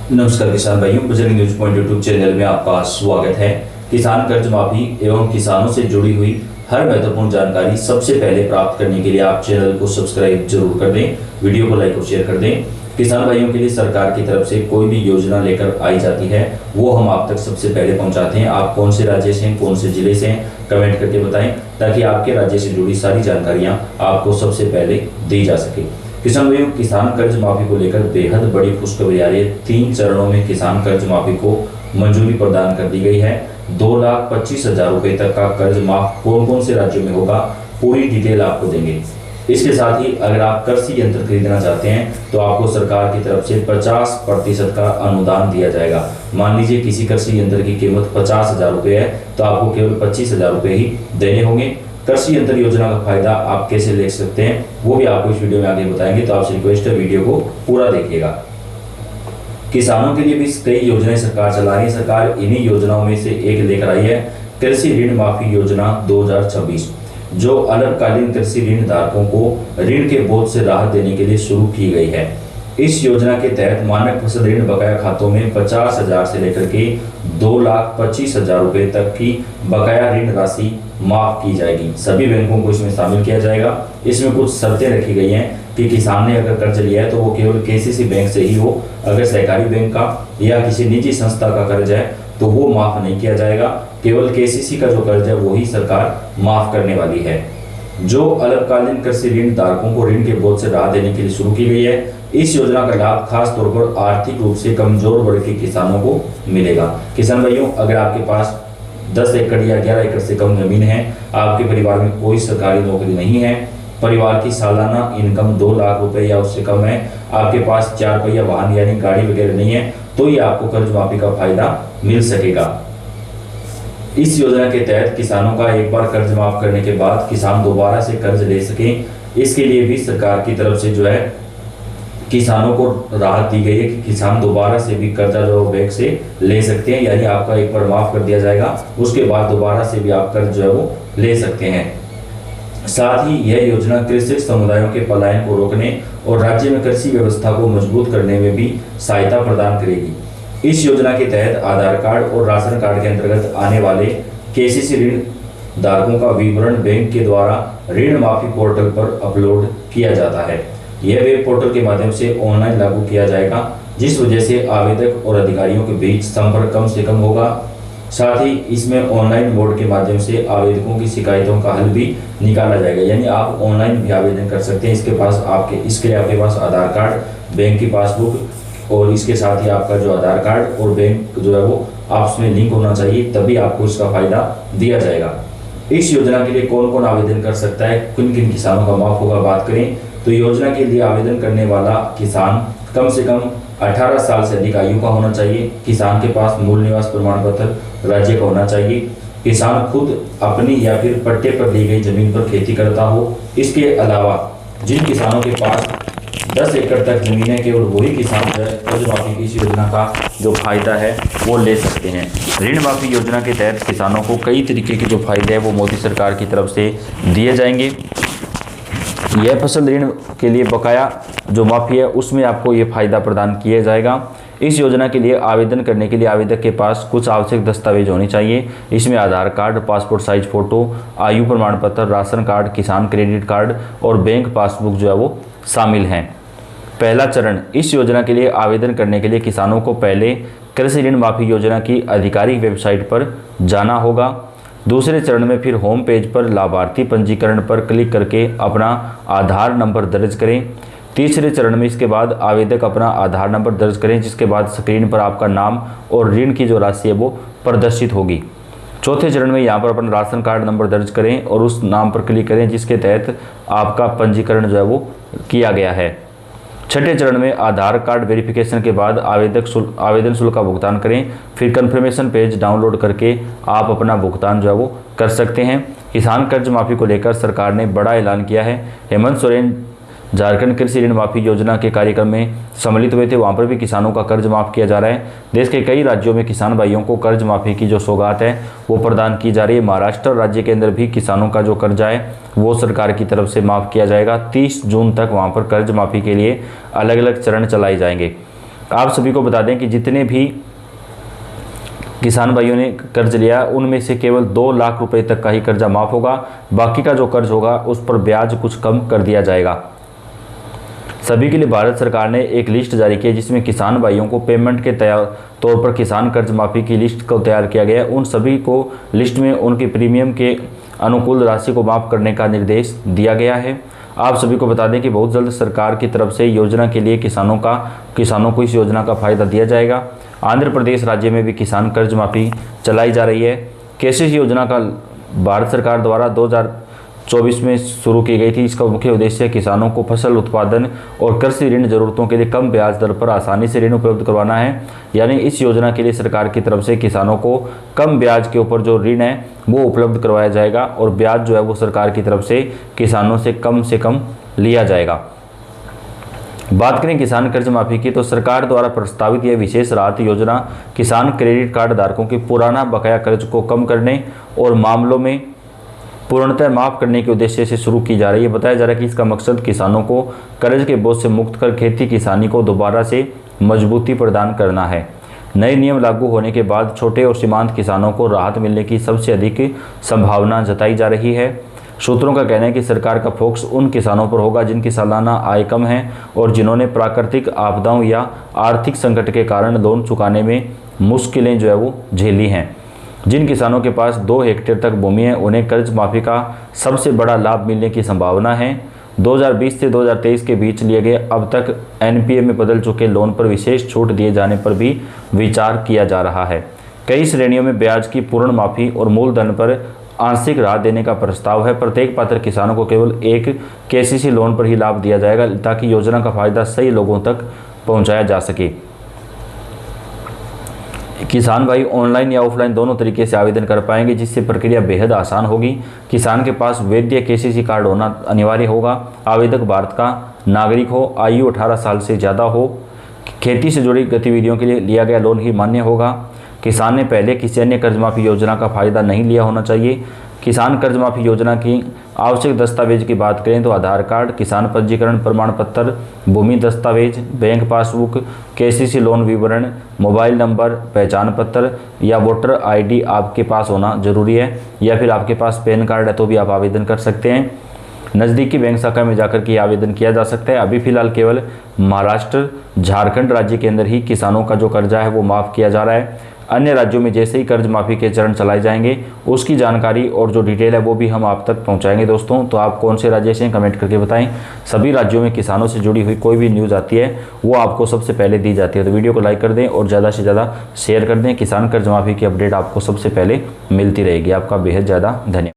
नमस्कार किसान भाइयों, Bajrang news point YouTube channel में आपका स्वागत है। किसान कर्ज माफी एवं किसानों से जुड़ी हुई हर महत्वपूर्ण जानकारी सबसे पहले प्राप्त करने के लिए आप चैनल को सब्सक्राइब जरूर कर दें, वीडियो को लाइक और शेयर कर दें। किसान भाइयों के लिए सरकार की तरफ से कोई भी योजना लेकर आई जाती है वो हम आप तक सबसे पहले पहुंचाते हैं। आप कौन से राज्य से हैं, कौन से जिले से हैं, कमेंट करके बताएं ताकि आपके राज्य से जुड़ी सारी जानकारियां आपको सबसे पहले दी जा सके। किसान भाइयों, किसान कर्ज माफी को लेकर बेहद बड़ी खुशखबरी आ रही है। 3 चरणों में किसान कर्ज माफी को मंजूरी प्रदान कर दी गई है। 2,25,000 रुपए तक का कर्ज माफ कौन कौन से राज्यों में होगा, पूरी डिटेल आपको देंगे। इसके साथ ही अगर आप कृषि यंत्र खरीदना चाहते हैं तो आपको सरकार की तरफ से 50% का अनुदान दिया जाएगा। मान लीजिए किसी कृषि यंत्र की कीमत 50,000 रुपए है तो आपको केवल 25,000 रुपए ही देने होंगे। कृषि यंत्र योजना का फायदा आप कैसे ले सकते हैं वो भी आपको इस वीडियो में आगे बताएंगे, तो आपसे रिक्वेस्ट है वीडियो को पूरा देखिएगा। किसानों के लिए भी कई योजनाएं सरकार चला रही है। सरकार इन्हीं योजनाओं में से एक लेकर आई है, कृषि ऋण माफी योजना 2026, जो अल्पकालीन कृषि ऋण धारकों को ऋण के बोझ से राहत देने के लिए शुरू की गई है। इस योजना के तहत मानक फसल ऋण बकाया खातों में 50,000 से लेकर के 2,25,000 रुपए तक की बकाया ऋण राशि माफ की जाएगी। सभी बैंकों को इसमें शामिल किया जाएगा। इसमें कुछ शर्तें रखी गई हैं कि किसान ने अगर कर्ज लिया है तो वो केवल केसीसी बैंक से ही हो। अगर सहकारी बैंक का या किसी निजी संस्था का कर्ज है तो वो माफ नहीं किया जाएगा। केवल केसीसी का जो कर्ज है वो ही सरकार माफ करने वाली है। जो अल्पकालीन कृषि ऋण धारकों को ऋण के बोझ से राहत देने के लिए शुरू की गई है। इस योजना का लाभ खास तौर पर आर्थिक रूप से कमजोर वर्ग के किसानों को मिलेगा। किसान भाइयों, अगर आपके पास 10 एकड़ या 11 एकड़ से कम जमीन है, आपके परिवार में कोई सरकारी नौकरी नहीं है, परिवार की सालाना इनकम 2 लाख रुपए या उससे कम है, आपके पास 4 पहिया वाहन यानी गाड़ी वगैरह नहीं है, तो ये आपको कर्ज माफी का फायदा मिल सकेगा। इस योजना के तहत किसानों का एक बार कर्ज माफ करने के बाद किसान दोबारा से कर्ज ले सकें, इसके लिए भी सरकार की तरफ से जो है किसानों को राहत दी गई है कि किसान दोबारा से भी कर्जा जो बैंक से ले सकते हैं। यानी आपका एक बार माफ कर दिया जाएगा, उसके बाद दोबारा से भी आप कर्ज जो है वो ले सकते हैं। साथ ही यह योजना कृषक समुदायों के पलायन को रोकने और राज्य में कृषि व्यवस्था को मजबूत करने में भी सहायता प्रदान करेगी। इस योजना के तहत आधार कार्ड और राशन कार्ड के अंतर्गत आने वाले केसीसी ऋण धारकों का विवरण बैंक के द्वारा ऋण माफी पोर्टल पर अपलोड किया जाता है। यह वेब पोर्टल के माध्यम से ऑनलाइन लागू किया जाएगा, जिस वजह से आवेदक और अधिकारियों के बीच संपर्क कम से कम होगा। साथ ही इसमें ऑनलाइन मोड के माध्यम से आवेदकों की शिकायतों का हल भी निकाला जाएगा। यानी आप ऑनलाइन भी आवेदन कर सकते हैं। इसके लिए आपके पास आधार कार्ड, बैंक की पासबुक और इसके साथ ही आपका जो आधार कार्ड और बैंक जो है वो आपस में लिंक होना चाहिए, तभी आपको इसका फायदा दिया जाएगा। इस योजना के लिए कौन कौन आवेदन कर सकता है, किन किन किसानों का माफ होगा, बात करें तो योजना के लिए आवेदन करने वाला किसान कम से कम 18 साल से अधिक आयु का होना चाहिए। किसान के पास मूल निवास प्रमाण पत्र राज्य का होना चाहिए। किसान खुद अपनी या फिर पट्टे पर दी गई जमीन पर खेती करता हो। इसके अलावा जिन किसानों के पास 10 एकड़ तक जमीन है, केवल वही किसान जो है कर्ज माफी की इस योजना का जो फायदा है वो ले सकते हैं। ऋण माफी योजना के तहत किसानों को कई तरीके के जो फायदे हैं वो मोदी सरकार की तरफ से दिए जाएंगे। यह फसल ऋण के लिए बकाया जो माफी है उसमें आपको ये फायदा प्रदान किया जाएगा। इस योजना के लिए आवेदन करने के लिए आवेदक के पास कुछ आवश्यक दस्तावेज होने चाहिए। इसमें आधार कार्ड, पासपोर्ट साइज फोटो, आयु प्रमाण पत्र, राशन कार्ड, किसान क्रेडिट कार्ड और बैंक पासबुक जो है वो शामिल हैं। पहला चरण, इस योजना के लिए आवेदन करने के लिए किसानों को पहले कृषि ऋण माफी योजना की आधिकारिक वेबसाइट पर जाना होगा। दूसरे चरण में फिर होम पेज पर लाभार्थी पंजीकरण पर क्लिक करके अपना आधार नंबर दर्ज करें। तीसरे चरण में इसके बाद आवेदक अपना आधार नंबर दर्ज करें, जिसके बाद स्क्रीन पर आपका नाम और ऋण की जो राशि है वो प्रदर्शित होगी। चौथे चरण में यहाँ पर अपना राशन कार्ड नंबर दर्ज करें और उस नाम पर क्लिक करें जिसके तहत आपका पंजीकरण जो है वो किया गया है। छठे चरण में आधार कार्ड वेरिफिकेशन के बाद आवेदन शुल्क का भुगतान करें। फिर कन्फर्मेशन पेज डाउनलोड करके आप अपना भुगतान जो है वो कर सकते हैं। किसान कर्ज माफी को लेकर सरकार ने बड़ा ऐलान किया है। हेमंत सोरेन झारखंड कृषि ऋण माफी योजना के कार्यक्रम में सम्मिलित हुए थे, वहाँ पर भी किसानों का कर्ज माफ़ किया जा रहा है। देश के कई राज्यों में किसान भाइयों को कर्ज माफ़ी की जो सौगात है वो प्रदान की जा रही है। महाराष्ट्र राज्य के अंदर भी किसानों का जो कर्जा है वो सरकार की तरफ से माफ़ किया जाएगा। 30 जून तक वहाँ पर कर्ज माफ़ी के लिए अलग अलग चरण चलाए जाएंगे। आप सभी को बता दें कि जितने भी किसान भाइयों ने कर्ज लिया उनमें से केवल 2 लाख रुपए तक का ही कर्जा माफ होगा। बाकी का जो कर्ज होगा उस पर ब्याज कुछ कम कर दिया जाएगा। सभी के लिए भारत सरकार ने एक लिस्ट जारी की है जिसमें किसान भाइयों को पेमेंट के तौर पर किसान कर्ज माफी की लिस्ट को तैयार किया गया है। उन सभी को लिस्ट में उनके प्रीमियम के अनुकूल राशि को माफ करने का निर्देश दिया गया है। आप सभी को बता दें कि बहुत जल्द सरकार की तरफ से योजना के लिए किसानों को इस योजना का फायदा दिया जाएगा। आंध्र प्रदेश राज्य में भी किसान कर्ज माफी चलाई जा रही है। केसीसी योजना का भारत सरकार द्वारा 2024 में शुरू की गई थी। इसका मुख्य उद्देश्य किसानों को फसल उत्पादन और कृषि ऋण जरूरतों के लिए कम ब्याज दर पर आसानी से ऋण उपलब्ध करवाना है। यानी इस योजना के लिए सरकार की तरफ से किसानों को कम ब्याज के ऊपर जो ऋण है वो उपलब्ध करवाया जाएगा और ब्याज जो है वो सरकार की तरफ से किसानों से कम लिया जाएगा। बात करें किसान कर्ज माफी की तो सरकार द्वारा प्रस्तावित यह विशेष राहत योजना किसान क्रेडिट कार्ड धारकों के पुराना बकाया कर्ज को कम करने और मामलों में पूर्णतः माफ करने के उद्देश्य से शुरू की जा रही है। बताया जा रहा है कि इसका मकसद किसानों को कर्ज के बोझ से मुक्त कर खेती किसानी को दोबारा से मजबूती प्रदान करना है। नए नियम लागू होने के बाद छोटे और सीमांत किसानों को राहत मिलने की सबसे अधिक संभावना जताई जा रही है। सूत्रों का कहना है कि सरकार का फोकस उन किसानों पर होगा जिनकी सालाना आय कम है और जिन्होंने प्राकृतिक आपदाओं या आर्थिक संकट के कारण लोन चुकाने में मुश्किलें जो है वो झेली हैं। जिन किसानों के पास 2 हेक्टेयर तक भूमि है उन्हें कर्ज माफी का सबसे बड़ा लाभ मिलने की संभावना है। 2020 से 2023 के बीच लिए गए अब तक एनपीए में बदल चुके लोन पर विशेष छूट दिए जाने पर भी विचार किया जा रहा है। कई श्रेणियों में ब्याज की पूर्ण माफी और मूलधन पर आंशिक राहत देने का प्रस्ताव है। प्रत्येक पात्र किसानों को केवल एक केसीसी लोन पर ही लाभ दिया जाएगा ताकि योजना का फायदा सही लोगों तक पहुंचाया जा सके। किसान भाई ऑनलाइन या ऑफलाइन दोनों तरीके से आवेदन कर पाएंगे जिससे प्रक्रिया बेहद आसान होगी। किसान के पास वैध केसीसी कार्ड होना अनिवार्य होगा। आवेदक भारत का नागरिक हो, आयु 18 साल से ज़्यादा हो, खेती से जुड़ी गतिविधियों के लिए लिया गया लोन ही मान्य होगा। किसान ने पहले किसी अन्य कर्ज माफी योजना का फायदा नहीं लिया होना चाहिए। किसान कर्ज माफी योजना की आवश्यक दस्तावेज की बात करें तो आधार कार्ड, किसान पंजीकरण प्रमाण पत्र, भूमि दस्तावेज, बैंक पासबुक, केसीसी लोन विवरण, मोबाइल नंबर, पहचान पत्र या वोटर आईडी आपके पास होना जरूरी है। या फिर आपके पास पैन कार्ड है तो भी आप आवेदन कर सकते हैं। नज़दीकी बैंक शाखा में जाकर के आवेदन किया जा सकता है। अभी फिलहाल केवल महाराष्ट्र, झारखंड राज्य के अंदर ही किसानों का जो कर्जा है वो माफ़ किया जा रहा है। अन्य राज्यों में जैसे ही कर्ज माफ़ी के चरण चलाए जाएंगे उसकी जानकारी और जो डिटेल है वो भी हम आप तक पहुंचाएंगे। दोस्तों तो आप कौन से राज्य से कमेंट करके बताएं। सभी राज्यों में किसानों से जुड़ी हुई कोई भी न्यूज़ आती है वो आपको सबसे पहले दी जाती है। तो वीडियो को लाइक कर दें और ज़्यादा से ज़्यादा शेयर कर दें। किसान कर्ज माफ़ी की अपडेट आपको सबसे पहले मिलती रहेगी। आपका बेहद ज़्यादा धन्यवाद।